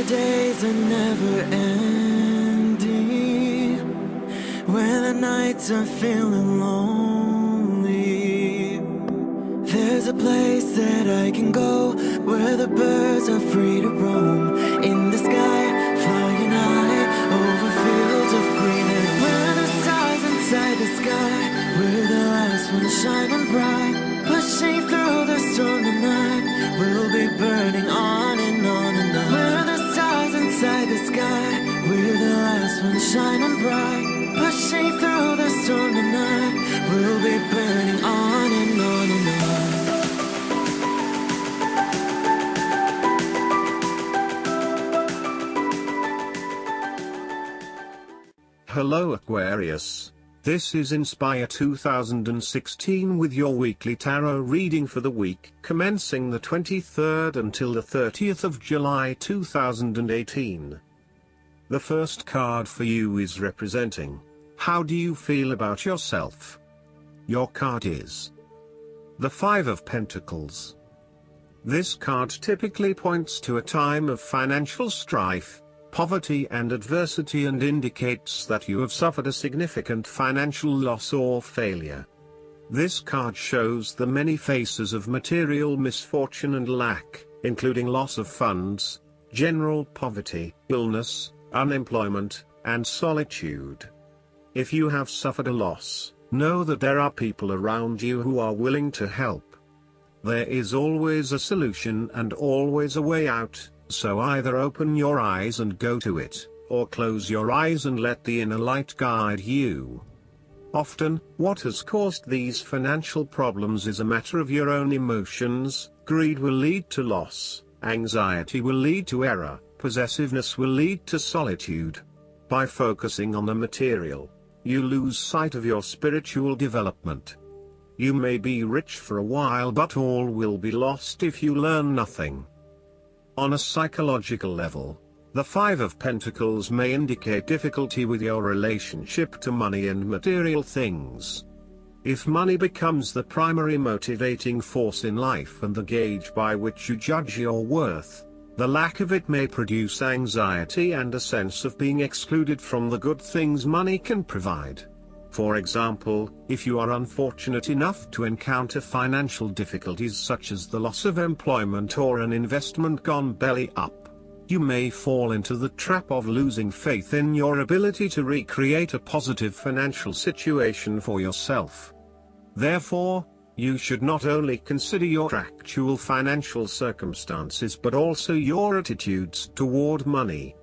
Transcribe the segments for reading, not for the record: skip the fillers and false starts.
the days are never ending, when the nights are feeling lonely, there's a place that I can go, where the birds are free to roam, in the sky, flying high, over fields of green, and where the stars inside the sky, we're the last ones shining bright, pushing through the storm tonight, we'll be burning on and on and on. We're the stars inside the sky, we're the last ones shining bright, pushing through the storm tonight, we'll be burning on and on and on. Hello Aquarius, this is Inspire 2016 with your weekly tarot reading for the week commencing the 23rd until the 30th of July 2018. The first card for you is representing, how do you feel about yourself? Your card is the Five of Pentacles. This card typically points to a time of financial strife, poverty and adversity, and indicates that you have suffered a significant financial loss or failure. This card shows the many faces of material misfortune and lack, including loss of funds, general poverty, illness, unemployment, and solitude. If you have suffered a loss, know that there are people around you who are willing to help. There is always a solution and always a way out. So either open your eyes and go to it, or close your eyes and let the inner light guide you. Often, what has caused these financial problems is a matter of your own emotions. Greed will lead to loss, anxiety will lead to error, possessiveness will lead to solitude. By focusing on the material, you lose sight of your spiritual development. You may be rich for a while, but all will be lost if you learn nothing. On a psychological level, the Five of Pentacles may indicate difficulty with your relationship to money and material things. If money becomes the primary motivating force in life and the gauge by which you judge your worth, the lack of it may produce anxiety and a sense of being excluded from the good things money can provide. For example, if you are unfortunate enough to encounter financial difficulties such as the loss of employment or an investment gone belly up, you may fall into the trap of losing faith in your ability to recreate a positive financial situation for yourself. Therefore, you should not only consider your actual financial circumstances but also your attitudes toward money.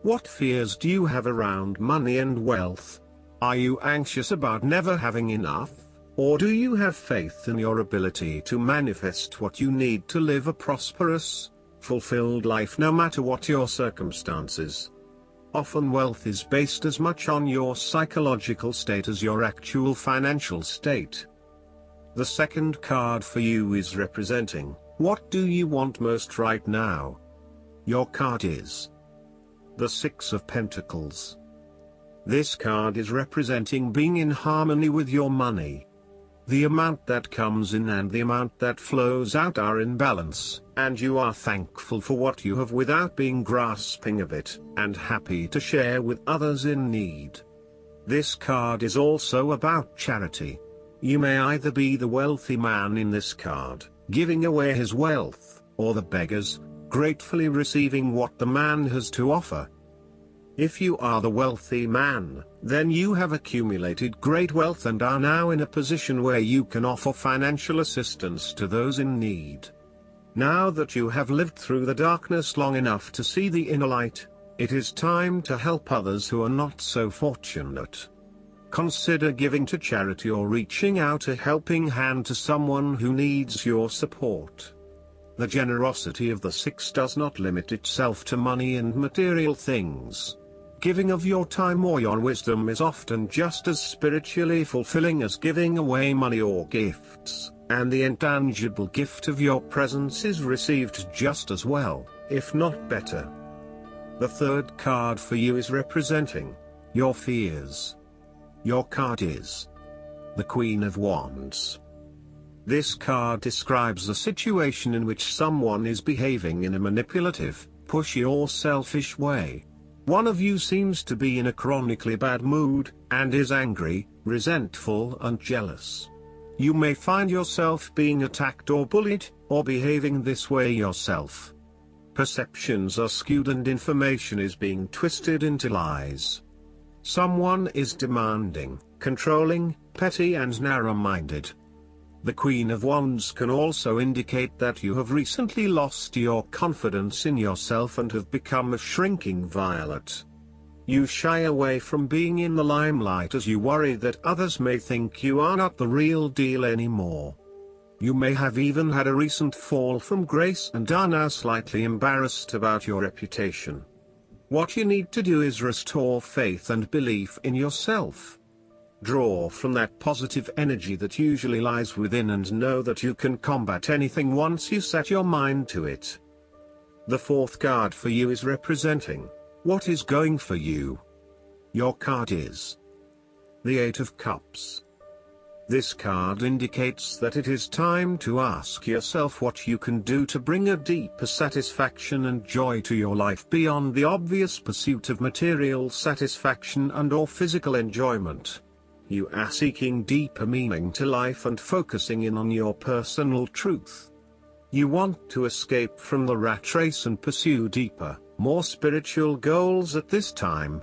What fears do you have around money and wealth? Are you anxious about never having enough, or do you have faith in your ability to manifest what you need to live a prosperous, fulfilled life no matter what your circumstances? Often wealth is based as much on your psychological state as your actual financial state. The second card for you is representing, what do you want most right now? Your card is the Six of Pentacles. This card is representing being in harmony with your money. The amount that comes in and the amount that flows out are in balance, and you are thankful for what you have without being grasping of it, and happy to share with others in need. This card is also about charity. You may either be the wealthy man in this card, giving away his wealth, or the beggars, gratefully receiving what the man has to offer. If you are the wealthy man, then you have accumulated great wealth and are now in a position where you can offer financial assistance to those in need. Now that you have lived through the darkness long enough to see the inner light, it is time to help others who are not so fortunate. Consider giving to charity or reaching out a helping hand to someone who needs your support. The generosity of the Six does not limit itself to money and material things. Giving of your time or your wisdom is often just as spiritually fulfilling as giving away money or gifts, and the intangible gift of your presence is received just as well, if not better. The third card for you is representing your fears. Your card is the Queen of Wands. This card describes a situation in which someone is behaving in a manipulative, pushy or selfish way. One of you seems to be in a chronically bad mood, and is angry, resentful and jealous. You may find yourself being attacked or bullied, or behaving this way yourself. Perceptions are skewed and information is being twisted into lies. Someone is demanding, controlling, petty and narrow-minded. The Queen of Wands can also indicate that you have recently lost your confidence in yourself and have become a shrinking violet. You shy away from being in the limelight as you worry that others may think you are not the real deal anymore. You may have even had a recent fall from grace and are now slightly embarrassed about your reputation. What you need to do is restore faith and belief in yourself. Draw from that positive energy that usually lies within and know that you can combat anything once you set your mind to it. The fourth card for you is representing what is going for you. Your card is the Eight of Cups. This card indicates that it is time to ask yourself what you can do to bring a deeper satisfaction and joy to your life beyond the obvious pursuit of material satisfaction and/or physical enjoyment. You are seeking deeper meaning to life and focusing in on your personal truth. You want to escape from the rat race and pursue deeper, more spiritual goals at this time.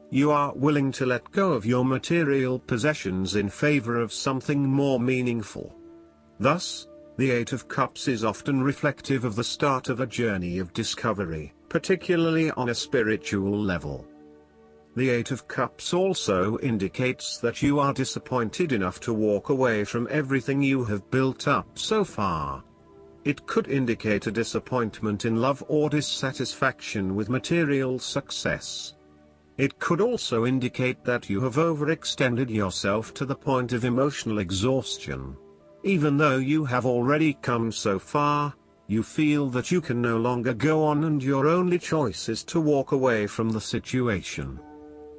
You are willing to let go of your material possessions in favor of something more meaningful. Thus, the Eight of Cups is often reflective of the start of a journey of discovery, particularly on a spiritual level. The Eight of Cups also indicates that you are disappointed enough to walk away from everything you have built up so far. It could indicate a disappointment in love or dissatisfaction with material success. It could also indicate that you have overextended yourself to the point of emotional exhaustion. Even though you have already come so far, you feel that you can no longer go on and your only choice is to walk away from the situation.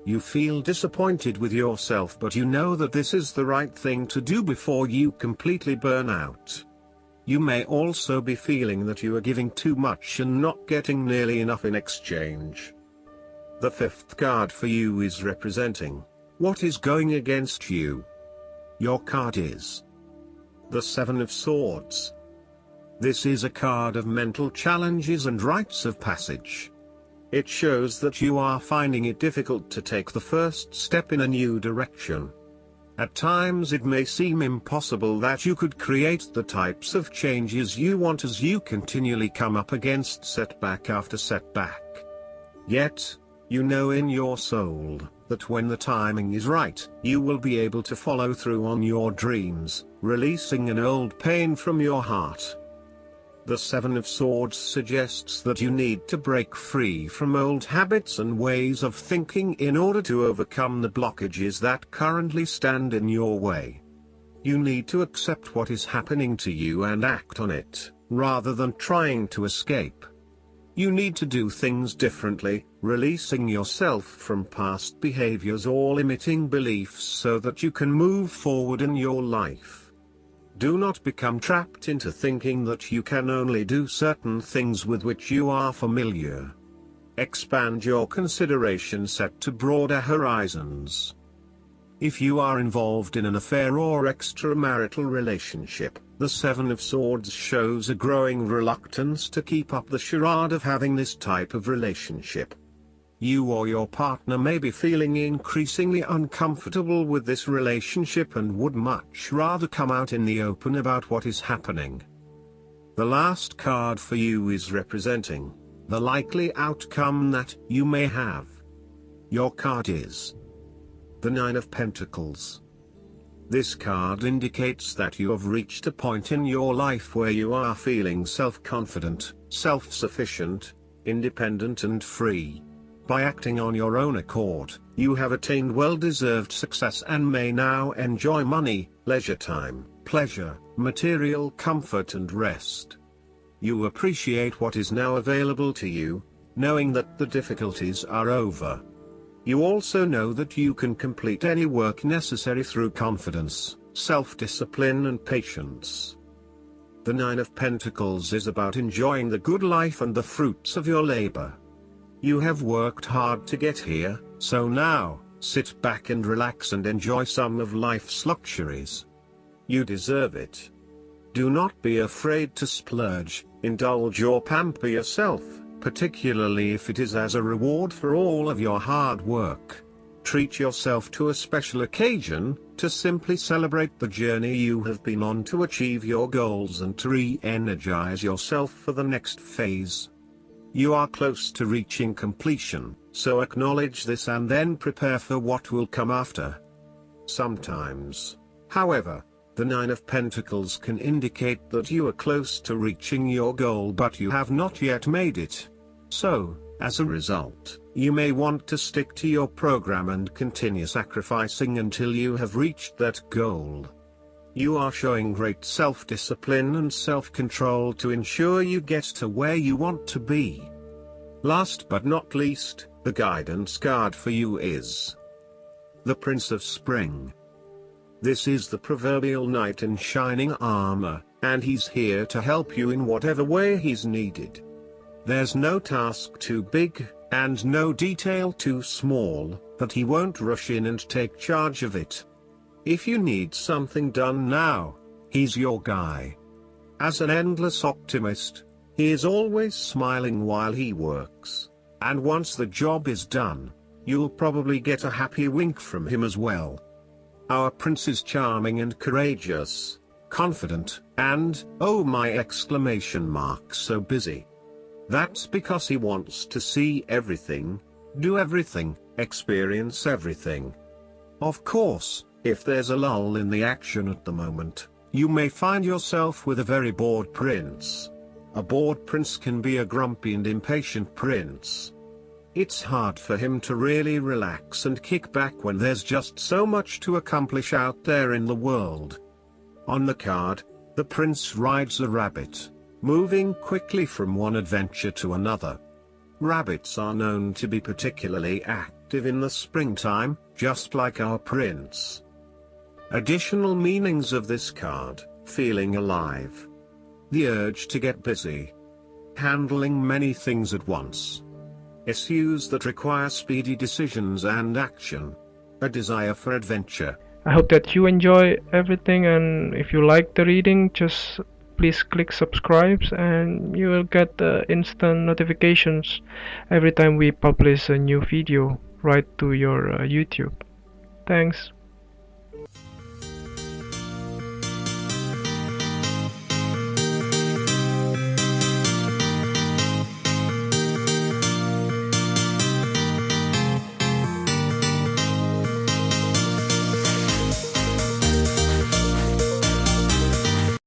You feel disappointed with yourself, but you know that this is the right thing to do before you completely burn out. You may also be feeling that you are giving too much and not getting nearly enough in exchange. The fifth card for you is representing what is going against you. Your card is the Seven of Swords. This is a card of mental challenges and rites of passage. It shows that you are finding it difficult to take the first step in a new direction. At times it may seem impossible that you could create the types of changes you want as you continually come up against setback after setback. Yet, you know in your soul that when the timing is right, you will be able to follow through on your dreams, releasing an old pain from your heart. The Seven of Swords suggests that you need to break free from old habits and ways of thinking in order to overcome the blockages that currently stand in your way. You need to accept what is happening to you and act on it, rather than trying to escape. You need to do things differently, releasing yourself from past behaviors or limiting beliefs so that you can move forward in your life. Do not become trapped into thinking that you can only do certain things with which you are familiar. Expand your consideration set to broader horizons. If you are involved in an affair or extramarital relationship, the Seven of Swords shows a growing reluctance to keep up the charade of having this type of relationship. You or your partner may be feeling increasingly uncomfortable with this relationship and would much rather come out in the open about what is happening. The last card for you is representing the likely outcome that you may have. Your card is the Nine of Pentacles. This card indicates that you have reached a point in your life where you are feeling self-confident, self-sufficient, independent and free. By acting on your own accord, you have attained well-deserved success and may now enjoy money, leisure time, pleasure, material comfort and rest. You appreciate what is now available to you, knowing that the difficulties are over. You also know that you can complete any work necessary through confidence, self-discipline and patience. The Nine of Pentacles is about enjoying the good life and the fruits of your labor. You have worked hard to get here, so now, sit back and relax and enjoy some of life's luxuries. You deserve it. Do not be afraid to splurge, indulge or pamper yourself, particularly if it is as a reward for all of your hard work. Treat yourself to a special occasion, to simply celebrate the journey you have been on to achieve your goals and to re-energize yourself for the next phase. You are close to reaching completion, so acknowledge this and then prepare for what will come after. Sometimes, however, the Nine of Pentacles can indicate that you are close to reaching your goal but you have not yet made it. So, as a result, you may want to stick to your program and continue sacrificing until you have reached that goal. You are showing great self-discipline and self-control to ensure you get to where you want to be. Last but not least, the guidance card for you is the Prince of Spring. This is the proverbial knight in shining armor, and he's here to help you in whatever way he's needed. There's no task too big, and no detail too small, that he won't rush in and take charge of it. If you need something done now, he's your guy. As an endless optimist, he is always smiling while he works, and once the job is done, you'll probably get a happy wink from him as well. Our prince is charming and courageous, confident, and, oh my exclamation mark, so busy. That's because he wants to see everything, do everything, experience everything. Of course, if there's a lull in the action at the moment, you may find yourself with a very bored prince. A bored prince can be a grumpy and impatient prince. It's hard for him to really relax and kick back when there's just so much to accomplish out there in the world. On the card, the prince rides a rabbit, moving quickly from one adventure to another. Rabbits are known to be particularly active in the springtime, just like our prince. Additional meanings of this card: feeling alive, the urge to get busy, handling many things at once, issues that require speedy decisions and action, a desire for adventure. I hope that you enjoy everything, and if you like the reading, just please click subscribe and you will get instant notifications every time we publish a new video right to your YouTube. Thanks.